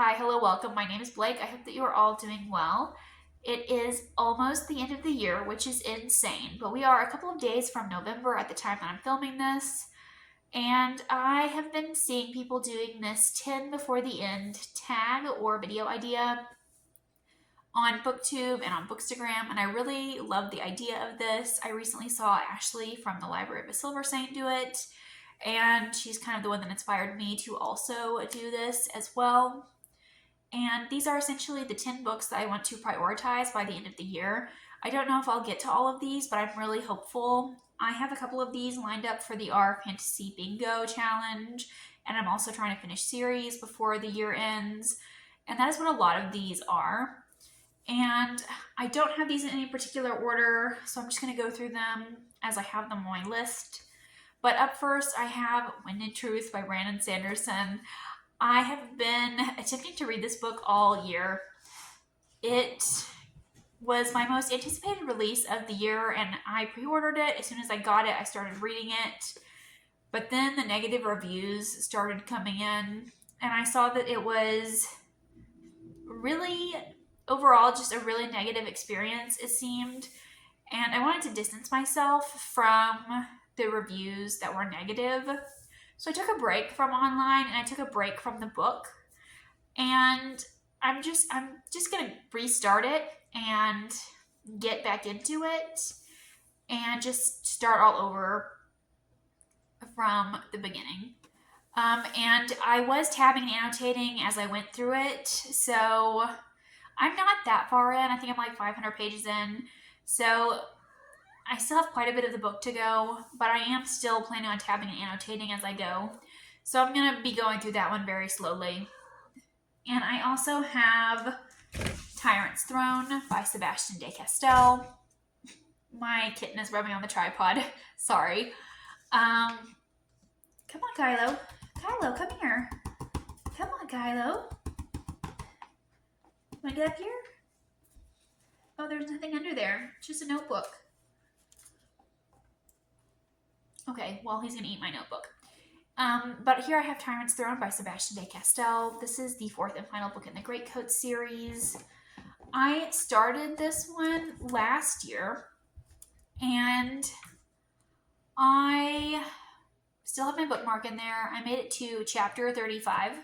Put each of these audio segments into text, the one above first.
Hi, hello, welcome. My name is Blake. I hope that you are all doing well. It is almost the end of the year, which is insane, but we are a couple of days from November at the time that I'm filming this. And I have been seeing people doing this 10 before the end tag or video idea on BookTube and on Bookstagram, and I really love the idea of this. I recently saw Ashley from the Library of a Silver Saint do it, and she's kind of the one that inspired me to also do this as well. And these are essentially the 10 books that I want to prioritize by the end of the year. I don't know if I'll get to all of these, but I'm really hopeful. I have a couple of these lined up for the R Fantasy Bingo Challenge, and I'm also trying to finish series before the year ends. And that is what a lot of these are. And I don't have these in any particular order, so I'm just going to go through them as I have them on my list. But up first, I have Wind and Truth by Brandon Sanderson. I have been attempting to read this book all year. It was my most anticipated release of the year, and I pre-ordered it. As soon as I got it, I started reading it. But then the negative reviews started coming in, and I saw that it was really, overall, just a really negative experience, it seemed. And I wanted to distance myself from the reviews that were negative. So I took a break from online and I took a break from the book. And I'm just gonna restart it and get back into it and just start all over from the beginning. And I was tabbing and annotating as I went through it, so I'm not that far in. I think I'm like 500 pages in. So I still have quite a bit of the book to go, but I am still planning on tabbing and annotating as I go. So I'm going to be going through that one very slowly. And I also have Tyrant's Throne by Sebastian de Castell. My kitten is rubbing on the tripod. Sorry. Come on, Kylo. Kylo, come here. Come on, Kylo. Want to get up here? Oh, there's nothing under there. It's just a notebook. Okay, well, he's going to eat my notebook. But here I have Tyrant's Throne by Sebastian de Castell. This is the fourth and final book in the Greatcoat series. I started this one last year, and I still have my bookmark in there. I made it to chapter 35.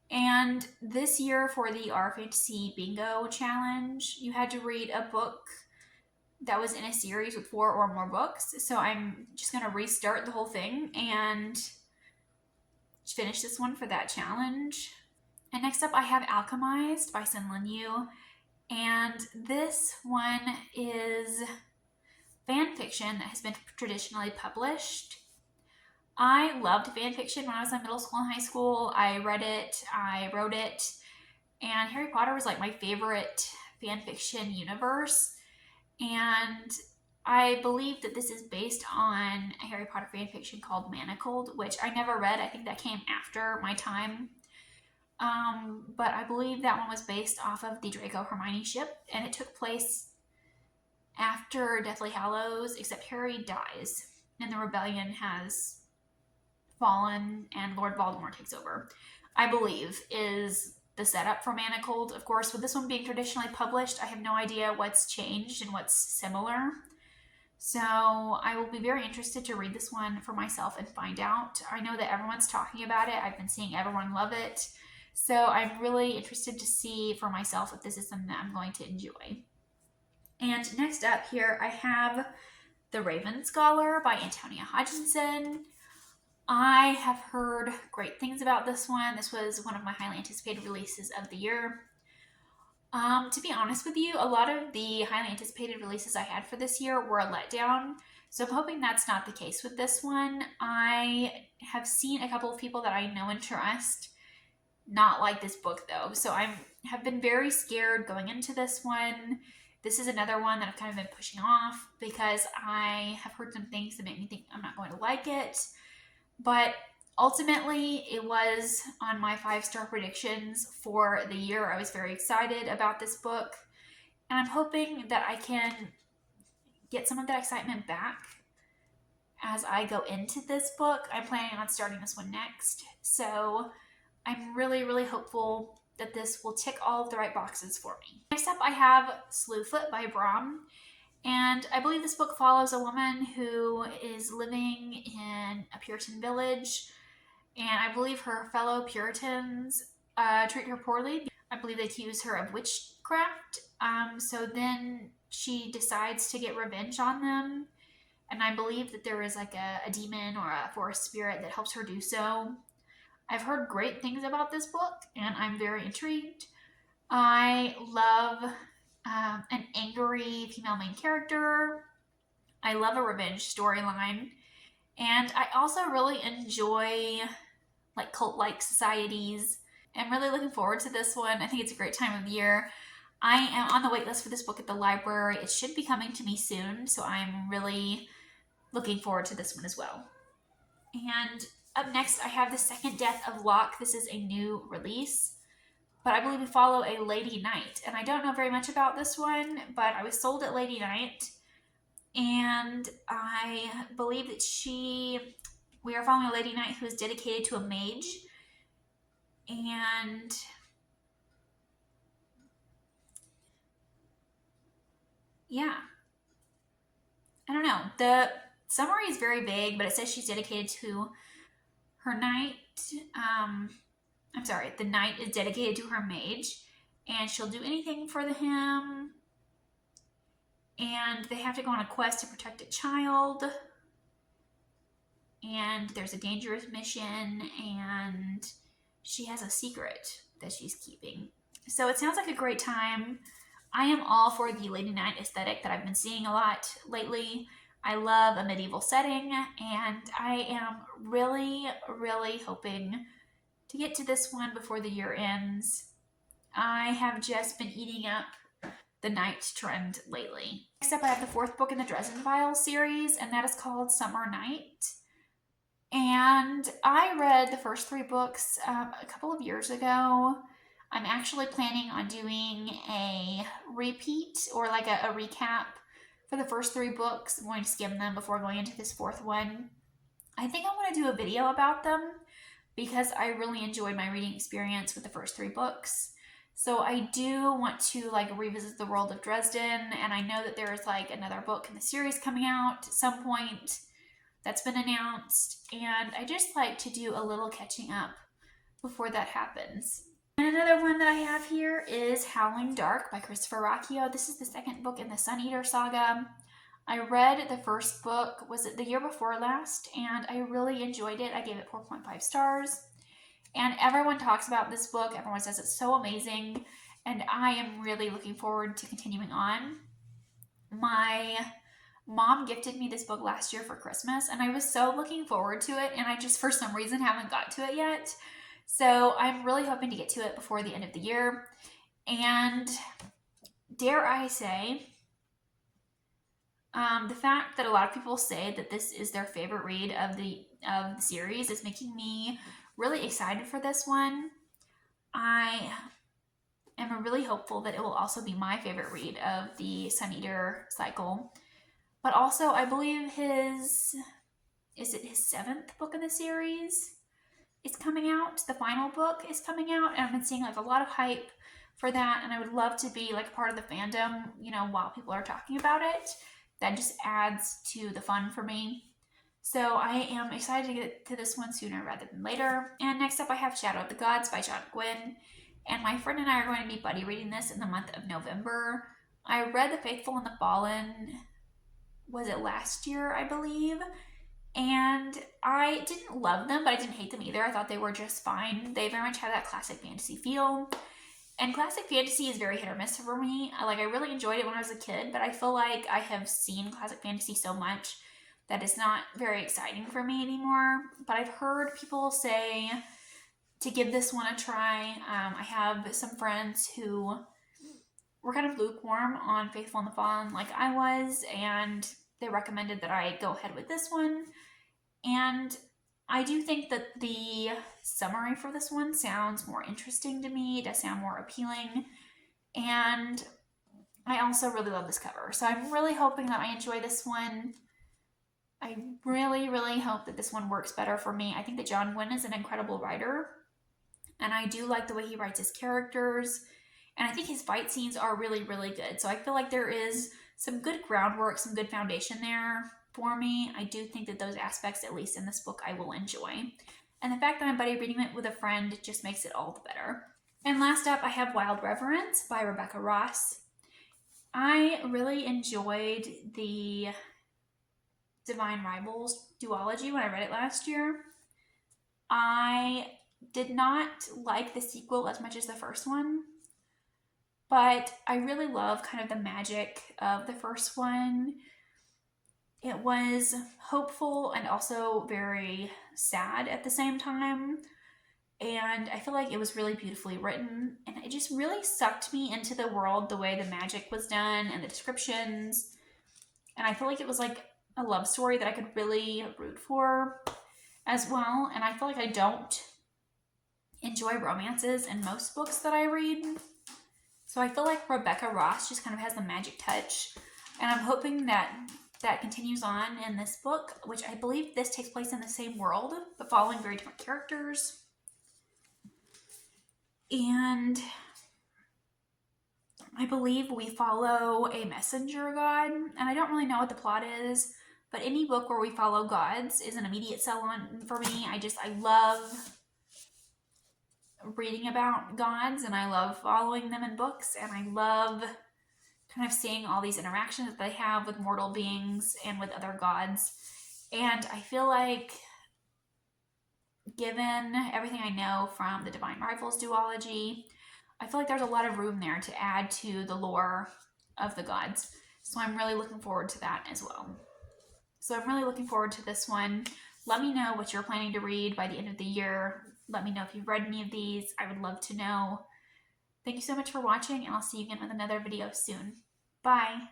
And this year for the R Fantasy Bingo Challenge, you had to read a book that was in a series with 4 or more books. So I'm just going to restart the whole thing and finish this one for that challenge. And next up I have Alchemized by Sun Lin Yu. And this one is fan fiction that has been traditionally published. I loved fan fiction when I was in middle school and high school. I read it, I wrote it, and Harry Potter was like my favorite fan fiction universe. And I believe that this is based on a Harry Potter fan fiction called Manacled, which I never read. I think that came after my time. But I believe that one was based off of the Draco Hermione ship, and it took place after Deathly Hallows, except Harry dies, and the rebellion has fallen and Lord Voldemort takes over, I believe, is the setup for Manacled. Of course, with this one being traditionally published, I have no idea what's changed and what's similar. So I will be very interested to read this one for myself and find out. I know that everyone's talking about it. I've been seeing everyone love it. So I'm really interested to see for myself if this is something that I'm going to enjoy. And next up here, I have The Raven Scholar by Antonia Hodgkinson. I have heard great things about this one. This was one of my highly anticipated releases of the year. To be honest with you, a lot of the highly anticipated releases I had for this year were a letdown. So I'm hoping that's not the case with this one. I have seen a couple of people that I know and trust not like this book though. So I have been very scared going into this one. This is another one that I've kind of been pushing off because I have heard some things that make me think I'm not going to like it. But ultimately, it was on my 5-star predictions for the year. I was very excited about this book. And I'm hoping that I can get some of that excitement back as I go into this book. I'm planning on starting this one next. So I'm really, really hopeful that this will tick all of the right boxes for me. Next up, I have Slewfoot by Bram. And I believe this book follows a woman who is living in a Puritan village. And I believe her fellow Puritans treat her poorly. I believe they accuse her of witchcraft. So then she decides to get revenge on them. And I believe that there is like a demon or a forest spirit that helps her do so. I've heard great things about this book, and I'm very intrigued. I love an angry female main character. I love a revenge storyline. And I also really enjoy like cult-like societies. I'm really looking forward to this one. I think it's a great time of year. I am on the wait list for this book at the library. It should be coming to me soon, so I'm really looking forward to this one as well. And up next, I have The Second Death of Locke. This is a new release, but I believe we follow a Lady Knight. And I don't know very much about this one, but I was sold at Lady Knight, and I believe that we are following a Lady Knight who is dedicated to a mage. And yeah, I don't know. The summary is very vague, but it says she's dedicated to her knight. The knight is dedicated to her mage, and she'll do anything for him. And they have to go on a quest to protect a child. And there's a dangerous mission, and she has a secret that she's keeping. So it sounds like a great time. I am all for the Lady Knight aesthetic that I've been seeing a lot lately. I love a medieval setting, and I am really, really hoping to get to this one before the year ends. I have just been eating up the night trend lately. Next up, I have the fourth book in the Dresden Files series, and that is called Summer Night. And I read the first 3 books a couple of years ago. I'm actually planning on doing a repeat or like a recap for the first 3 books. I'm going to skim them before going into this 4th one. I think I want to do a video about them because I really enjoyed my reading experience with the first 3 books. So I do want to like revisit the world of Dresden, and I know that there is like another book in the series coming out at some point that's been announced, and I just like to do a little catching up before that happens. And another one that I have here is Howling Dark by Christopher Ruocchio. This is the 2nd book in the Sun Eater saga. I read the first book, was it the year before last, and I really enjoyed it. I gave it 4.5 stars. And everyone talks about this book. Everyone says it's so amazing, and I am really looking forward to continuing on. My mom gifted me this book last year for Christmas, and I was so looking forward to it, and I just for some reason haven't got to it yet. So I'm really hoping to get to it before the end of the year. And dare I say, the fact that a lot of people say that this is their favorite read of the series is making me really excited for this one. I am really hopeful that it will also be my favorite read of the Sun Eater cycle. But also, I believe is it his 7th book in the series is coming out. The final book is coming out, and I've been seeing like a lot of hype for that, and I would love to be like part of the fandom, while people are talking about it. That just adds to the fun for me. So I am excited to get to this one sooner rather than later. And next up, I have Shadow of the Gods by John Gwynne. And my friend and I are going to be buddy reading this in the month of November. I read The Faithful and the Fallen, was it last year, I believe? And I didn't love them, but I didn't hate them either. I thought they were just fine. They very much have that classic fantasy feel. And classic fantasy is very hit or miss for me. I really enjoyed it when I was a kid, but I feel like I have seen classic fantasy so much that it's not very exciting for me anymore. But I've heard people say to give this one a try. I have some friends who were kind of lukewarm on Faithful and the Fallen like I was, and they recommended that I go ahead with this one. And I do think that the summary for this one sounds more interesting to me. It does sound more appealing. And I also really love this cover. So I'm really hoping that I enjoy this one. I really, really hope that this one works better for me. I think that John Gwynne is an incredible writer. and I do like the way he writes his characters, and I think his fight scenes are really, really good. So I feel like there is some good groundwork, some good foundation there for me. I do think that those aspects, at least in this book, I will enjoy. And the fact that I'm buddy reading it with a friend just makes it all the better. And last up, I have Wild Reverence by Rebecca Ross. I really enjoyed the Divine Rivals duology when I read it last year. I did not like the sequel as much as the first one, but I really love kind of the magic of the first one. It was hopeful and also very sad at the same time. And I feel like it was really beautifully written. And it just really sucked me into the world, the way the magic was done and the descriptions. And I feel like it was like a love story that I could really root for as well. And I feel like I don't enjoy romances in most books that I read. So I feel like Rebecca Ross just kind of has the magic touch. And I'm hoping that that continues on in this book, which I believe this takes place in the same world, but following very different characters. And I believe we follow a messenger god, and I don't really know what the plot is, but any book where we follow gods is an immediate sell on for me. I love reading about gods, and I love following them in books, and I love kind of seeing all these interactions that they have with mortal beings and with other gods. And I feel like, given everything I know from the Divine Rivals duology, I feel like there's a lot of room there to add to the lore of the gods. So I'm really looking forward to that as well. So I'm really looking forward to this one. Let me know what you're planning to read by the end of the year. Let me know if you've read any of these. I would love to know. Thank you so much for watching, and I'll see you again with another video soon. Bye.